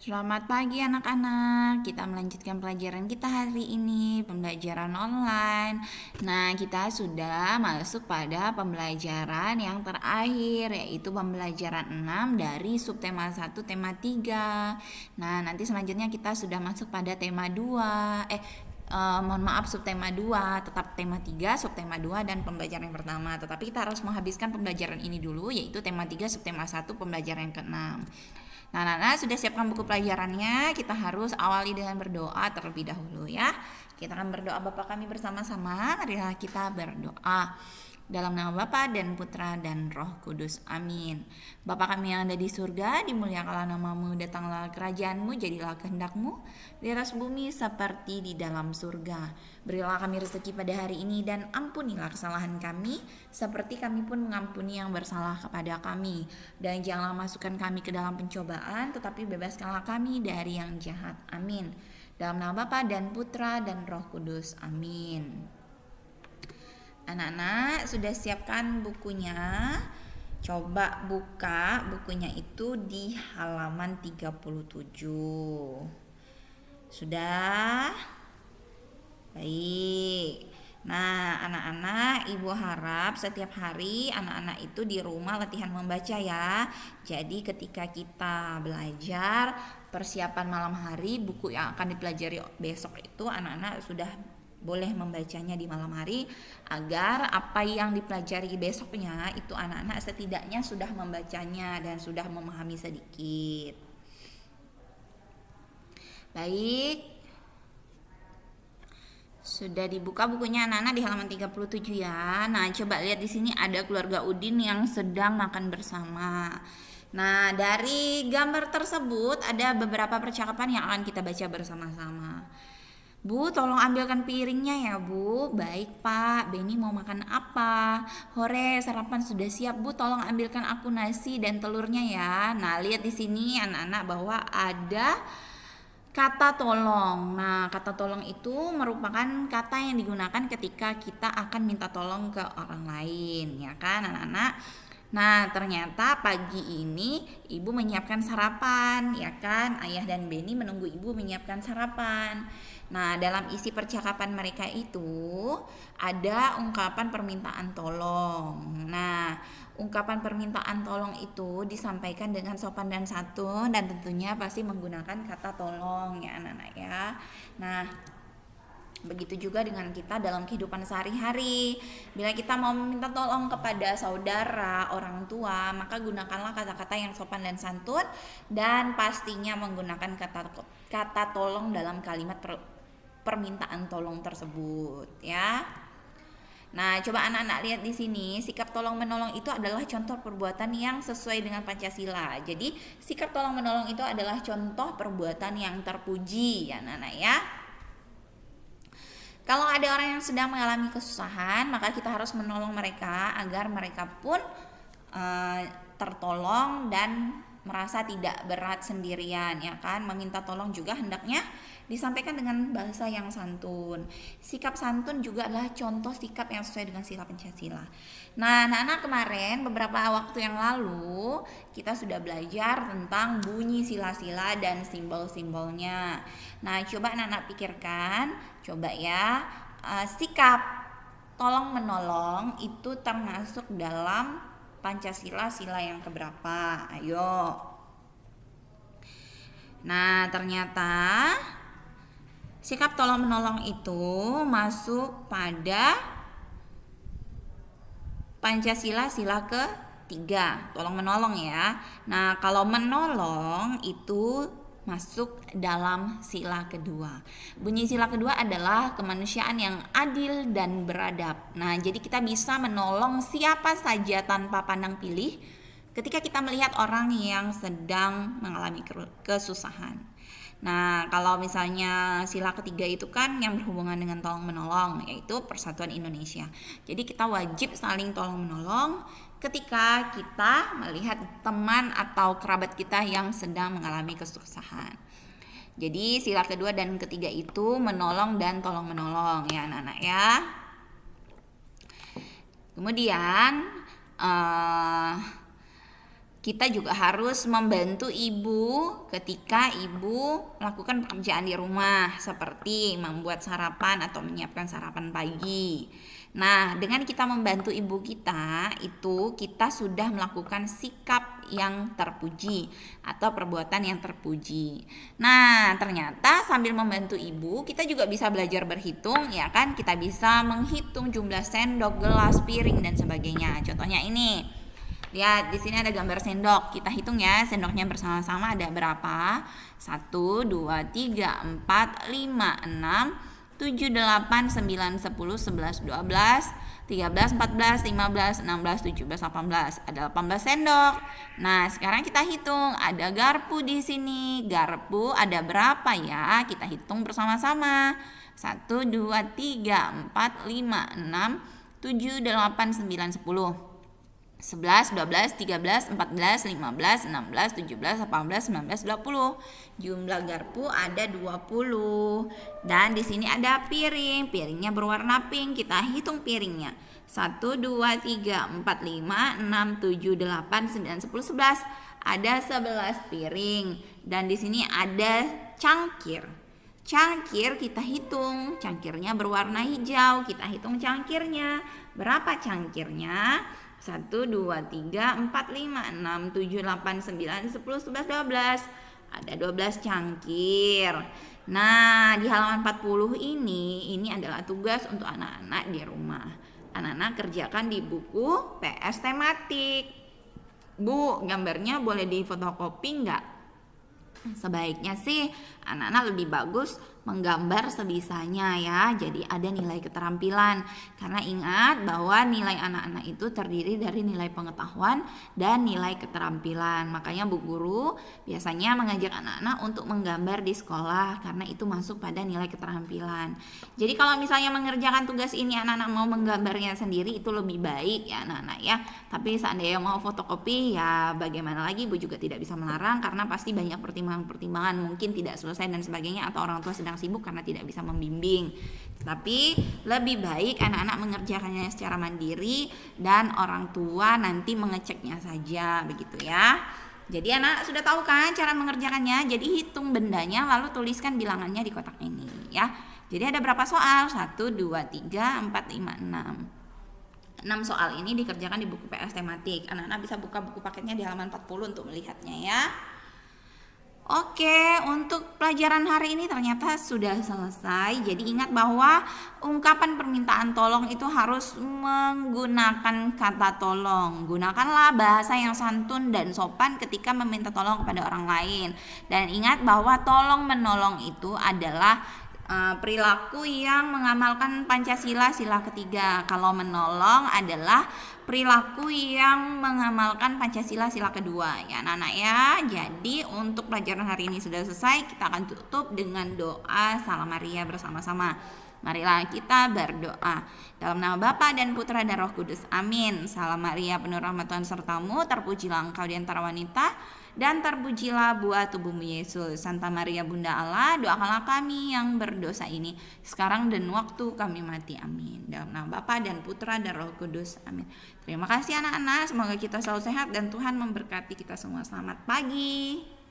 Selamat pagi anak-anak. Kita melanjutkan pelajaran kita hari ini, pembelajaran online. Nah, kita sudah masuk pada pembelajaran yang terakhir, yaitu pembelajaran 6 dari subtema 1 tema 3. Nah, nanti selanjutnya kita sudah masuk pada tema 2. Mohon maaf, subtema 2, tetap tema 3, subtema 2 dan pembelajaran yang pertama. Tetapi kita harus menghabiskan pembelajaran ini dulu, yaitu tema 3, subtema 1, pembelajaran yang ke-6. Nah, Nana sudah siapkan buku pelajarannya. Kita harus awali dengan berdoa terlebih dahulu ya. Kita akan berdoa Bapa kami bersama-sama. Marilah kita berdoa. Dalam nama Bapa dan Putra dan Roh Kudus. Amin. Bapa kami yang ada di surga, dimuliakanlah namamu, datanglah kerajaanmu, jadilah kehendakmu di atas bumi seperti di dalam surga. Berilah kami rezeki pada hari ini dan ampunilah kesalahan kami seperti kami pun mengampuni yang bersalah kepada kami. Dan janganlah masukkan kami ke dalam pencobaan, tetapi bebaskanlah kami dari yang jahat. Amin. Dalam nama Bapa dan Putra dan Roh Kudus. Amin. Anak-anak sudah siapkan bukunya. Coba buka bukunya itu di halaman 37. Sudah? Baik. Nah, anak-anak, Ibu harap setiap hari anak-anak itu di rumah latihan membaca ya. Jadi ketika kita belajar persiapan malam hari, buku yang akan dipelajari besok itu anak-anak sudah boleh membacanya di malam hari agar apa yang dipelajari besoknya itu anak-anak setidaknya sudah membacanya dan sudah memahami sedikit. Baik. Sudah dibuka bukunya anak-anak di halaman 37 ya. Nah, coba lihat di sini ada keluarga Udin yang sedang makan bersama. Nah, dari gambar tersebut ada beberapa percakapan yang akan kita baca bersama-sama. Bu, tolong ambilkan piringnya ya Bu. Baik Pak, Benny mau makan apa? Hore, sarapan sudah siap Bu, tolong ambilkan aku nasi dan telurnya ya. Nah, lihat di sini anak-anak bahwa ada kata tolong. Nah, kata tolong itu merupakan kata yang digunakan ketika kita akan minta tolong ke orang lain, ya kan anak-anak? Nah, ternyata pagi ini ibu menyiapkan sarapan, ya kan? Ayah dan Benny menunggu ibu menyiapkan sarapan. Nah, dalam isi percakapan mereka itu ada ungkapan permintaan tolong. Nah, ungkapan permintaan tolong itu disampaikan dengan sopan dan santun dan tentunya pasti menggunakan kata tolong ya anak-anak ya. Nah, begitu juga dengan kita dalam kehidupan sehari-hari. Bila kita mau meminta tolong kepada saudara, orang tua, maka gunakanlah kata-kata yang sopan dan santun dan pastinya menggunakan kata tolong dalam kalimat permintaan tolong tersebut ya. Nah, coba anak-anak lihat di sini, sikap tolong menolong itu adalah contoh perbuatan yang sesuai dengan Pancasila. Jadi, sikap tolong menolong itu adalah contoh perbuatan yang terpuji ya anak-anak ya. Kalau ada orang yang sedang mengalami kesusahan, maka kita harus menolong mereka agar mereka pun tertolong dan merasa tidak berat sendirian ya kan. Meminta tolong juga hendaknya disampaikan dengan bahasa yang santun. Sikap santun juga adalah contoh sikap yang sesuai dengan sila Pancasila. Nah, anak-anak kemarin beberapa waktu yang lalu kita sudah belajar tentang bunyi sila-sila dan simbol-simbolnya. Nah, coba anak-anak pikirkan, coba ya, sikap tolong menolong itu termasuk dalam Pancasila sila yang keberapa? Ayo. Nah, ternyata sikap tolong menolong itu masuk pada Pancasila sila ketiga, tolong menolong ya. Nah, kalau menolong itu masuk dalam sila kedua. Bunyi sila kedua adalah kemanusiaan yang adil dan beradab. Nah, jadi kita bisa menolong siapa saja tanpa pandang pilih ketika kita melihat orang yang sedang mengalami kesusahan. Nah, kalau misalnya sila ketiga itu kan yang berhubungan dengan tolong menolong, yaitu Persatuan Indonesia. Jadi kita wajib saling tolong menolong ketika kita melihat teman atau kerabat kita yang sedang mengalami kesusahan. Jadi sila kedua dan ketiga itu menolong dan tolong menolong ya anak-anak ya. Kemudian kita juga harus membantu ibu ketika ibu melakukan pekerjaan di rumah seperti membuat sarapan atau menyiapkan sarapan pagi. Nah, dengan kita membantu ibu kita, itu kita sudah melakukan sikap yang terpuji atau perbuatan yang terpuji. Nah, ternyata sambil membantu ibu, kita juga bisa belajar berhitung, ya kan? Kita bisa menghitung jumlah sendok, gelas, piring dan sebagainya. Contohnya ini. Lihat, di sini ada gambar sendok. Kita hitung ya, sendoknya bersama-sama ada berapa? 1, 2, 3, 4, 5, 6, 7, 8, 9, 10, 11, 12, 13, 14, 15, 16, 17, 18. Ada 18 sendok. Nah, sekarang kita hitung. Ada garpu di sini. Garpu ada berapa ya? Kita hitung bersama-sama. 1, 2, 3, 4, 5, 6, 7, 8, 9, 10. 11, 12, 13, 14, 15, 16, 17, 18, 19, 20. Jumlah garpu ada 20. Dan di sini ada piring. Piringnya berwarna pink. Kita hitung piringnya. 1, 2, 3, 4, 5, 6, 7, 8, 9, 10, 11. Ada 11 piring. Dan di sini ada cangkir. Cangkir kita hitung. Cangkirnya berwarna hijau. Kita hitung cangkirnya. Berapa cangkirnya? 1, 2, 3, 4, 5, 6, 7, 8, 9, 10, 11, 12. Ada 12 cangkir. Nah, di halaman 40 ini adalah tugas untuk anak-anak di rumah. Anak-anak kerjakan di buku PS tematik. Bu, gambarnya boleh difotokopi nggak? Sebaiknya sih anak-anak lebih bagus menggambar sebisanya ya. Jadi ada nilai keterampilan. Karena ingat bahwa nilai anak-anak itu terdiri dari nilai pengetahuan dan nilai keterampilan. Makanya Bu Guru biasanya mengajak anak-anak untuk menggambar di sekolah karena itu masuk pada nilai keterampilan. Jadi kalau misalnya mengerjakan tugas ini anak-anak mau menggambarnya sendiri itu lebih baik ya anak-anak ya. Tapi seandainya mau fotokopi ya bagaimana lagi, Bu juga tidak bisa melarang karena pasti banyak pertimbangan mungkin tidak selesai dan sebagainya atau orang tua sedang sibuk karena tidak bisa membimbing. Tapi lebih baik anak-anak mengerjakannya secara mandiri dan orang tua nanti mengeceknya saja begitu ya. Jadi anak sudah tahu kan cara mengerjakannya. Jadi hitung bendanya lalu tuliskan bilangannya di kotak ini ya. Jadi ada berapa soal? 1, 2, 3, 4, 5, 6. 6 soal ini dikerjakan di buku PS tematik. Anak-anak bisa buka buku paketnya di halaman 40 untuk melihatnya ya. Oke, untuk pelajaran hari ini ternyata sudah selesai. Jadi ingat bahwa ungkapan permintaan tolong itu harus menggunakan kata tolong. Gunakanlah bahasa yang santun dan sopan ketika meminta tolong kepada orang lain. Dan ingat bahwa tolong menolong itu adalah perilaku yang mengamalkan Pancasila sila ketiga. Kalau menolong adalah perilaku yang mengamalkan Pancasila sila kedua ya anak-anak ya. Jadi untuk pelajaran hari ini sudah selesai. Kita akan tutup dengan doa Salam Maria bersama-sama. Marilah kita berdoa. Dalam nama Bapa dan Putra dan Roh Kudus. Amin. Salam Maria penuh rahmat Tuhan sertamu. Terpujilah engkau di antara wanita dan terpujilah buah tubuhmu Yesus. Santa Maria Bunda Allah, doakanlah kami yang berdosa ini sekarang dan waktu kami mati. Amin. Dalam nama Bapa dan Putra dan Roh Kudus. Amin. Terima kasih anak-anak. Semoga kita selalu sehat dan Tuhan memberkati kita semua. Selamat pagi.